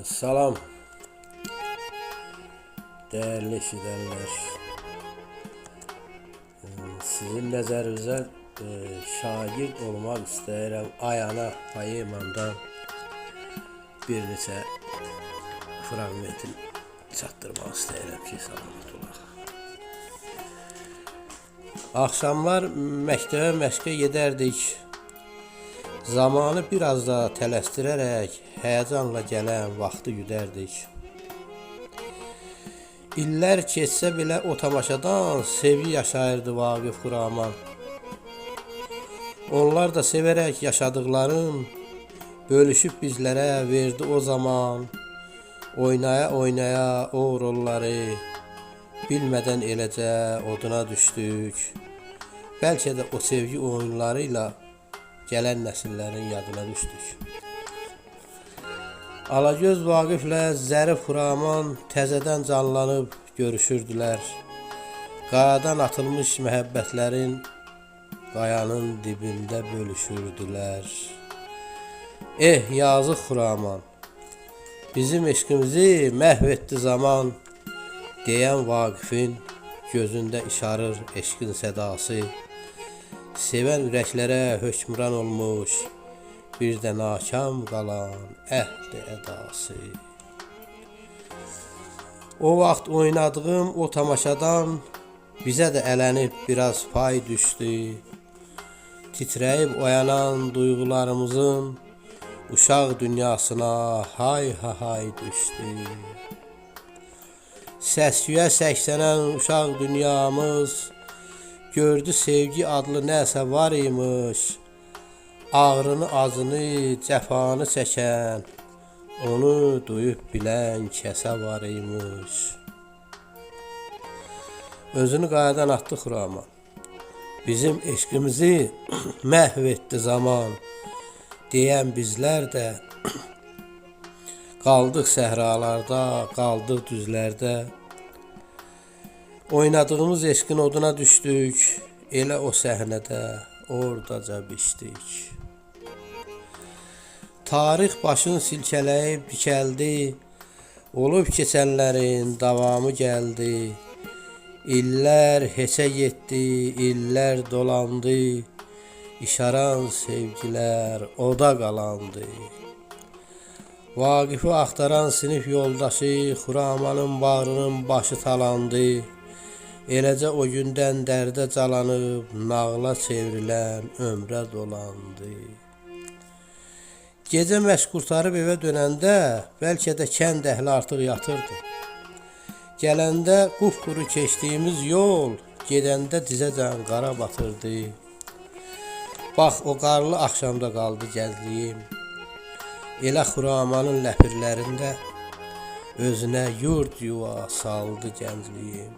Salam değerli işleyenler. Sizin nəzərinizə şagird olmaq istəyirəm Ayana Payemandan bir neçə fragmentin çatdırmaq istəyirəm ki, salamat olaq. Axşamlar məktəbə məşqə gedərdik. Zamanı biraz da tələsdirərək həyəcanla gələn vaxtı güdərdik. İllər keçsə belə o tamaşadan sevgi yaşayırdı Vaqif Xuraman. Onlar da sevərək yaşadıklarım bölüşüb bizlərə verdi o zaman. Oynaya oynaya o rolları bilmədən eləcə oduna düşdük. Bəlkə də o sevgi oyunlarıyla gələn nəsillərin yadına düşdük. Alagöz Vaqiflə Zərif Xuraman təzədən canlanıb görüşürdülər. Qayadan atılmış məhəbbətlərin qayanın dibində bölüşürdülər. Yazıq Xuraman, bizim eşqimizi məhv etdi zaman, deyən Vaqifin gözündə işarır eşqin sədası. Sevən ürəklərə hökmran olmuş, bir də nakam qalan əhd ədası. O vaxt oynadığım o tamaşadan bizə də ələnib biraz pay düşdü. Titrəyib oyanan duyğularımızın uşaq dünyasına hay hay düşdü. Səs-küyə səksənən uşaq dünyamız gördü sevgi adlı nəsə var imiş. Ağrını, acını, cəfanı çəkən, onu duyub bilən kəsə var imiş. Özünü qayadan atdı Xuraman. Bizim eşqimizi məhv etdi zaman, deyən bizlər də qaldıq səhralarda, qaldıq düzlərdə. Oynadığımız eşqin oduna düşdük, elə o səhnədə ordaca biçdik. Tarix başını silkələyib dikəldi, olub keçənlərin davamı gəldi. İllər heçə getdi, illər dolandı, işaran sevgilər oda qalandı. Vaqifi axtaran sinif yoldaşı Xuramanın bağrının başı talandı. Eləcə o gündən dərdə calanıb, nağla çevrilən ömrə dolandı. Gecə məşq qurtarıb evə dönəndə, bəlkə də kənd əhli artıq yatırdı. Gələndə qupquru keçdiyimiz yol, gedəndə dizəcən qara batırdı. Bax, o qarlı axşamda qaldı gəzliyim. Elə Xuramanın ləpirlərində özünə yurd yuva saldı gəncliyim.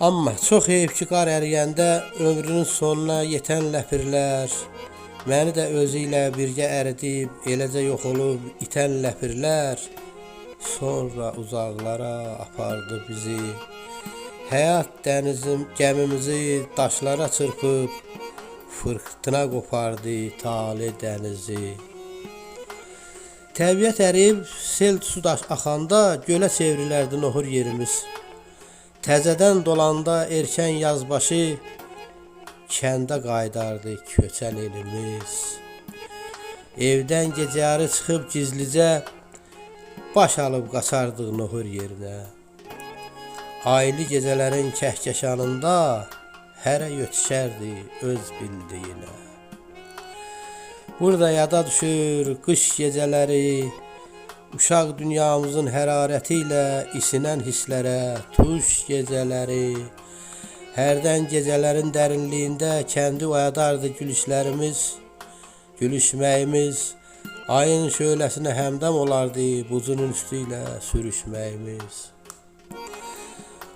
Amma çox heyf ki, qar əriyəndə ömrünün sonuna yetən ləpirlər məni də özü ilə birgə əridib, eləcə yox olub itən ləpirlər sonra uzaqlara apardı bizi. Həyat dənizim gəmimizi daşlara çırpıb fırtına qopardı tale dənizi. Təbiət ərib, sel su axanda gölə çevrilərdi nohur yerimiz. Təzədən dolanda erkən yazbaşı kəndə qaydardı köçən elimiz. Evdən gecələri çıxıb gizlicə baş alıb qaçardıq nohur yerinə. Aylı gecələrin kəhkəşanında hərə yetişərdi öz bildiyinə. Burada yada düşür qış gecələri, uşaq dünyamızın hərarəti ilə isinən hisslərə tuş gecələri. Hərdən gecələrin dərinliyində kəndi oyadardı gülüşlərimiz, gülüşməyimiz. Ayın şöləsinə həmdəm olardı buzunun üstü ilə sürüşməyimiz.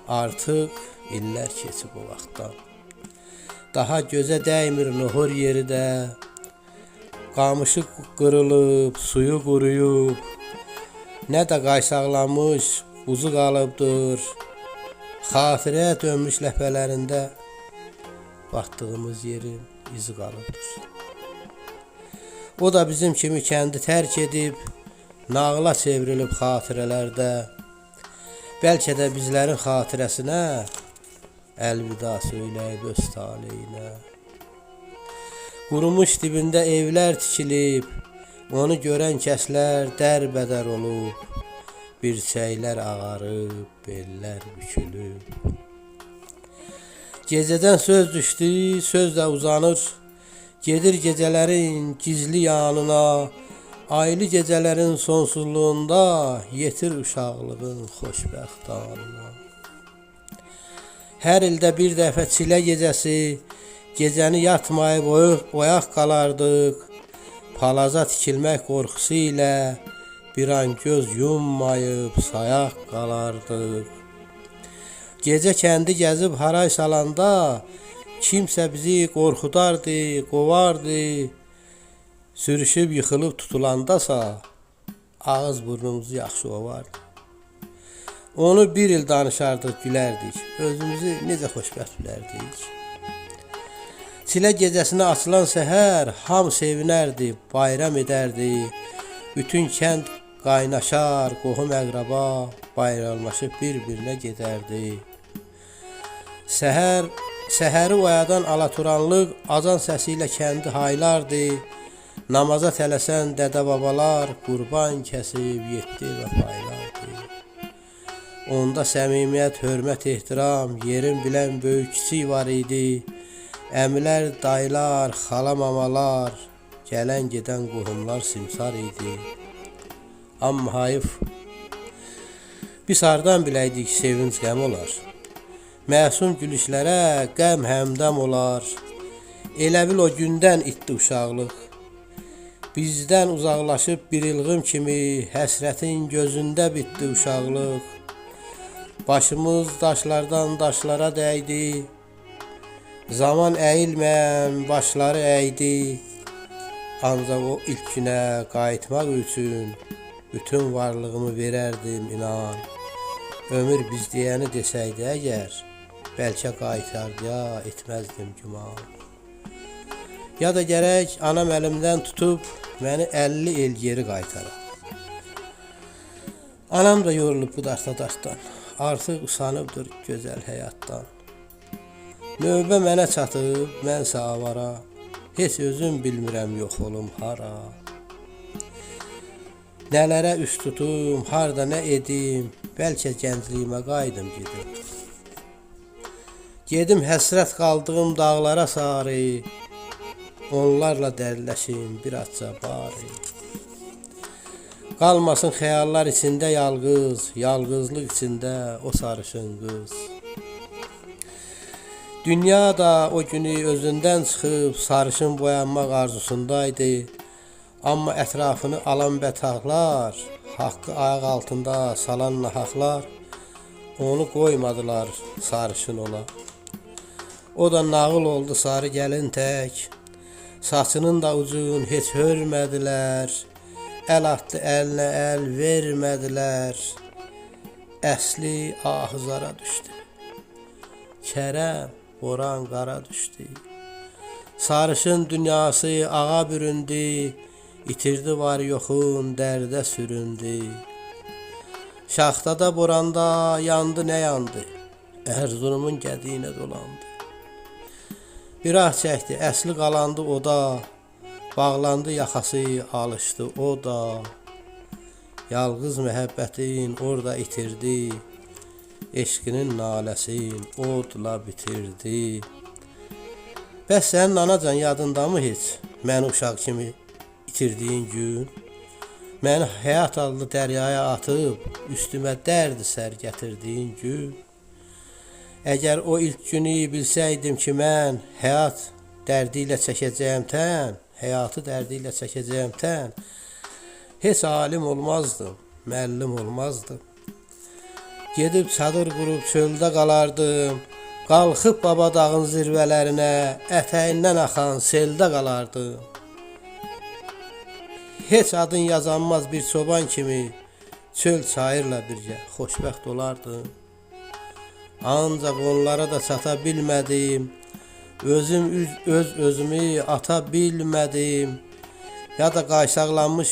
Artıq illər keçib o vaxtdan. Daha gözə dəymir nohur yeri də. Qamışı qırılıb, suyu quruyub. Nə də qaysaqlanmış buzu qalıbdır. Xatirəyə dönmüş ləpələrində batdığımız yerin izi qalıbdır. O da bizim kimi kəndi tərk edib, nağıla çevrilib xatirələrdə. Bəlkə də bizlərin xatirəsinə əlvida söyləyib öz taleyinə. Qurumuş dibində evlər tikilib, onu görən kəslər dərbədər olub, birçəklər ağarıb, bellər bükülüb. Gecədən söz düşdü, söz də uzanır, gedir gecələrin gizli yanına, aylı gecələrin sonsuzluğunda yetir uşaqlığın xoşbəxt anına. Hər ildə bir dəfə çilə gecəsi, gecəni yatmayıb oyaq qalardıq, palaza tikilmək qorxusu ilə bir an göz yummayıb sayaq qalardıq. Gecə kəndi gəzib haray salanda, kimsə bizi qorxudardı, qovardı, sürüşüb yıxılıb tutulandasa, ağız burnumuzu yaxşı ovardı. Onu bir il danışardıq, gülərdik, özümüzü necə xoşbəxt bilərdik. Çilə gecəsinə açılan səhər, ham sevinərdi, bayram edərdi, bütün kənd qaynaşar, qohum əqraba, bayramlaşıb bir-birinə gedərdi. Səhəri oyadan alaturanlıq azan səsi ilə kəndi haylardı. Namaza tələsən dədə-babalar qurban kəsib yetdi və paylardı. Onda səmimiyyət, hörmət, ehtiram, yerin bilən böyük kiçik var idi. Əmilər, dayılar, xala-mamalar, gələn gedən qohumlar simsar idi. Amma hayıf, biz hardan biləydik sevinç qəm olar. Məsum gülüşlərə qəm həmdəm olar. Elə bil o gündən itdi uşaqlıq. Bizdən uzaqlaşıb bir ilğim kimi həsrətin gözündə bitdi uşaqlıq. Başımız daşlardan daşlara dəydi. Zaman əyilməyən başları əydi. Ancaq o ilk günə qayıtmaq üçün bütün varlığımı verərdim inan. Ömür biz deyəni desəydi əgər, bəlkə qaytardı ya etməzdim güman. Ya da gərək anam əlimdən tutub məni 50 il geri qaytara. Anam da yorulub bu dartdan, artıq usanıbdır gözəl həyatdan. Növbə mənə çatıb, mənsə avara, heç özüm bilmirəm yox olum hara. Nələrə üst tutum, harda nə edim, bəlkə gəncliyimə qayıdım gedim. Gedim həsrət qaldığım dağlara sarı, onlarla dərləşim bir azca bari. Qalmasın xəyallar içində yalqız, yalqızlıq içində o sarışın qız. Dünya da o günü özündən çıxıb sarışın boyanmaq arzusundaydı. Amma ətrafını alan bətaqlar, haqqı ayaq altında salan nahaqlar onu qoymadılar sarışın ola. O da nağıl oldu sarı gəlin tək, saçının da ucun heç hörmədilər, əl atdı əlinə əl vermədilər, əsli ahızara düşdü, kərəm boran qara düşdü. Sarışın dünyası ağa büründü, itirdi var yoxun dərdə süründü. Şaxtada boranda yandı nə yandı, Ərzurumun qədiyinə dolandı. Bir ah çəkdi, əsli qalandı o da, bağlandı yaxası, alışdı o da. Yalqız məhəbbətin orada itirdi, eşqinin naləsin odla bitirdi. Bəs sənin anacan yadındamı heç, məni uşaq kimi itirdiyin gün? Məni həyat adlı dəryaya atıb, üstümə dərd sər gətirdiyin gün? Əgər o ilk günü bilsəydim ki, mən həyat dərdi ilə çəkəcəyimdən, həyatı dərdi ilə çəkəcəyimdən, heç alim olmazdım, müəllim olmazdım. Gedib çadır qurub çöldə qalardım, qalxıb baba dağın zirvələrinə, ətəyindən axan seldə qalardım. Heç adın yazanmaz bir çoban kimi, çöl çayırla birgə xoşbəxt olardım. Ancaq onlara da çata bilmədim, özümü ata bilmədim. ya da qaysaqlanmış